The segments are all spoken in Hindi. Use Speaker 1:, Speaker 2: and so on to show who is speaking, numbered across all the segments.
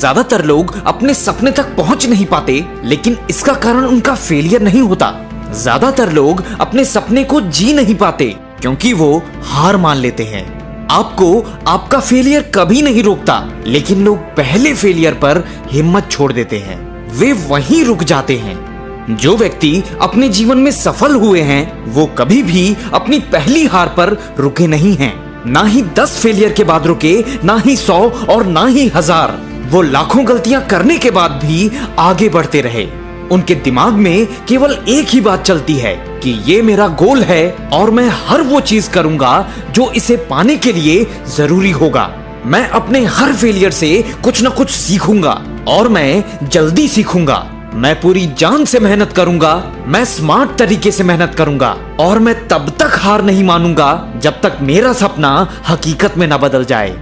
Speaker 1: ज्यादातर लोग अपने सपने तक पहुंच नहीं पाते, लेकिन इसका कारण उनका फेलियर नहीं होता। ज्यादातर लोग अपने सपने को जी नहीं पाते क्योंकि वो हार मान लेते हैं। आपको आपका फेलियर कभी नहीं रोकता, लेकिन लोग पहले फेलियर पर हिम्मत छोड़ देते हैं, वे वहीं रुक जाते हैं। जो व्यक्ति अपने जीवन में सफल हुए हैं वो कभी भी अपनी पहली हार पर रुके नहीं हैं। ना ही 10 फेलियर के बाद रुके, ना ही 100 और ना ही 1000। वो लाखों गलतियां करने के बाद भी आगे बढ़ते रहे। उनके दिमाग में केवल एक ही बात चलती है कि ये मेरा गोल है और मैं हर वो चीज करूंगा जो इसे पाने के लिए जरूरी होगा। मैं अपने हर फेलियर से कुछ न कुछ सीखूंगा और मैं जल्दी सीखूंगा। मैं पूरी जान से मेहनत करूंगा, मैं स्मार्ट तरीके से मेहनत करूंगा और मैं तब तक हार नहीं मानूंगा जब तक मेरा सपना हकीकत में न बदल जाए।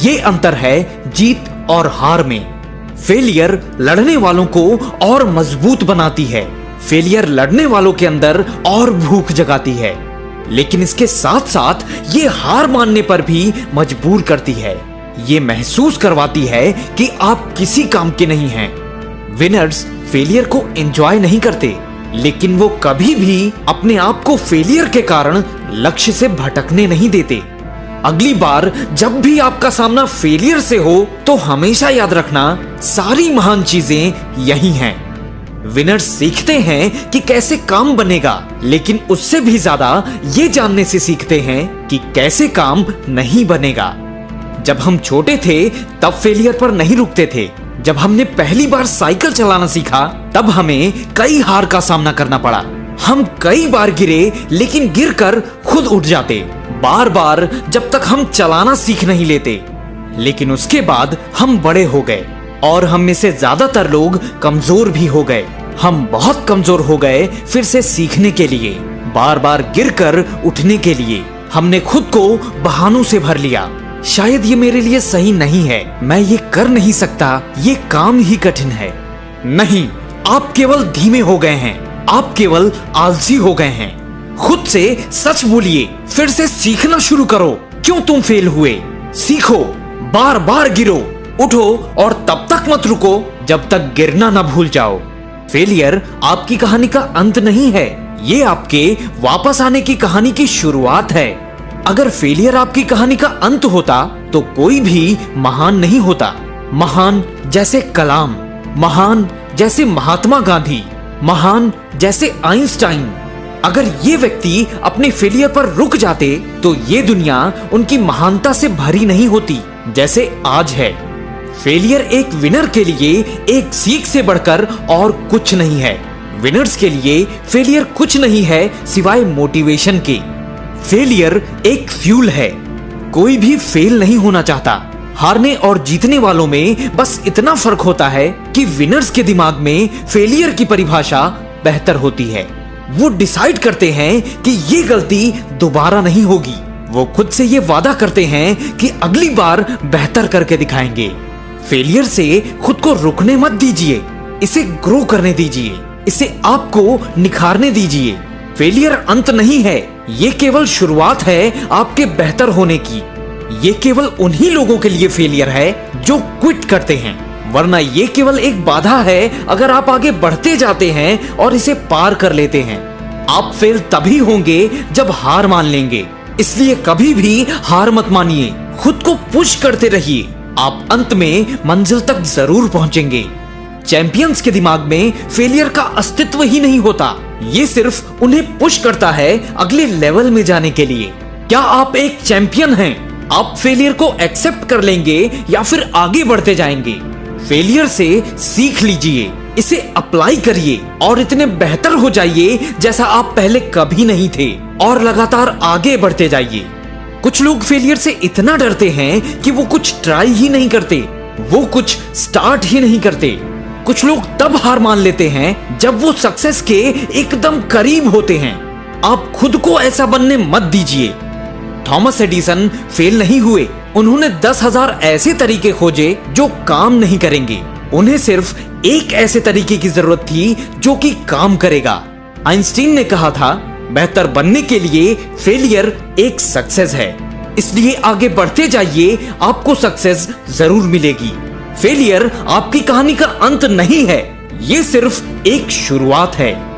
Speaker 1: ये अंतर है जीत और हार में। फेलियर लड़ने वालों को और मजबूत बनाती है, फेलियर लड़ने वालों के अंदर और भूख जगाती है, लेकिन इसके साथ साथ ये हार मानने पर भी मजबूर करती है। ये महसूस करवाती है कि आप किसी काम के नहीं हैं। विनर्स फेलियर को एंजॉय नहीं करते, लेकिन वो कभी भी अपने आप को फेलियर के कारण लक्ष्य से भटकने नहीं देते। अगली बार जब भी आपका सामना फेलियर से हो तो हमेशा याद रखना, सारी महान चीजें यही हैं। विनर्स सीखते हैं कि कैसे काम बनेगा, लेकिन उससे भी ज्यादा ये जानने से सीखते हैं कि कैसे काम नहीं बनेगा। जब हम छोटे थे तब फेलियर पर नहीं रुकते थे। जब हमने पहली बार साइकिल चलाना सीखा तब हमें कई हार का सामना करना पड़ा। हम कई बार गिरे, लेकिन गिरकर खुद उठ जाते, बार बार, जब तक हम चलाना सीख नहीं लेते। लेकिन उसके बाद हम बड़े हो गए और हम में से ज्यादातर लोग कमजोर भी हो गए। हम बहुत कमजोर हो गए फिर से सीखने के लिए, बार बार गिरकर उठने के लिए। हमने खुद को बहानों से भर लिया। शायद ये मेरे लिए सही नहीं है, मैं ये कर नहीं सकता, ये काम ही कठिन है। नहीं, आप केवल धीमे हो गए हैं, आप केवल आलसी हो गए हैं। खुद से सच बोलिए, फिर से सीखना शुरू करो। क्यों तुम फेल हुए? सीखो, बार बार गिरो, उठो और तब तक मत रुको जब तक गिरना ना भूल जाओ। फेलियर आपकी कहानी का अंत नहीं है, ये आपके वापस आने की कहानी की शुरुआत है। अगर फेलियर आपकी कहानी का अंत होता तो कोई भी महान नहीं होता। महान जैसे कलाम, महान जैसे महात्मा गांधी, महान जैसे आइंस्टाइन। अगर ये व्यक्ति अपने फेलियर पर रुक जाते तो ये दुनिया उनकी महानता से भरी नहीं होती जैसे आज है। फेलियर एक विनर के लिए एक सीख से बढ़कर और कुछ नहीं है। विनर्स के लिए फेलियर कुछ नहीं है सिवाय मोटिवेशन के। फेलियर एक फ्यूल है। कोई भी फेल नहीं होना चाहता। हारने और जीतने वालों में बस इतना फर्क होता है कि विनर्स के दिमाग में फेलियर की परिभाषा बेहतर होती है। वो डिसाइड करते हैं कि ये गलती दोबारा नहीं होगी। वो खुद से ये वादा करते हैं कि अगली बार बेहतर करके दिखाएंगे। फेलियर से खुद को रुकने मत दीजिए, इसे ग्रो करने दीजिए, इसे आपको निखारने दीजिए। फेलियर अंत नहीं है, ये केवल शुरुआत है आपके बेहतर होने की। ये केवल उन्हीं लोगों के लिए फेलियर है जो क्विट करते हैं, वरना ये केवल एक बाधा है अगर आप आगे बढ़ते जाते हैं और इसे पार कर लेते हैं। आप फेल तभी होंगे जब हार मान लेंगे, इसलिए कभी भी हार मत मानिए, खुद को पुश करते रहिए। आप अंत में मंजिल तक जरूर पहुंचेंगे। चैंपियंस के दिमाग में फेलियर का अस्तित्व ही नहीं होता, ये सिर्फ उन्हें पुश करता है अगले लेवल में जाने के लिए। क्या आप एक चैंपियन हैं? आप फेलियर को एक्सेप्ट कर लेंगे या फिर आगे बढ़ते जाएंगे? फेलियर से सीख लीजिए, इसे अप्लाई करिए और इतने बेहतर हो जाइए जैसा आप पहले कभी नहीं थे, और लगातार आगे बढ़ते जाइए। कुछ लोग फेलियर से इतना डरते हैं कि वो कुछ ट्राई ही नहीं करते, वो कुछ स्टार्ट ही नहीं करते। कुछ लोग तब हार मान लेते हैं जब वो सक्सेस के एकदम करीब होते हैं। आप खुद को ऐसा बनने मत दीजिए। थॉमस एडिसन फेल नहीं हुए, उन्होंने 10,000 ऐसे तरीके खोजे जो काम नहीं करेंगे। उन्हें सिर्फ एक ऐसे तरीके की जरूरत थी जो कि काम करेगा। आइंस्टीन ने कहा था, बेहतर बनने के लिए फेलियर एक सक्सेस है, इसलिए आगे बढ़ते जाइए, आपको सक्सेस जरूर मिलेगी। फेलियर आपकी कहानी का अंत नहीं है, ये सिर्फ एक शुरुआत है।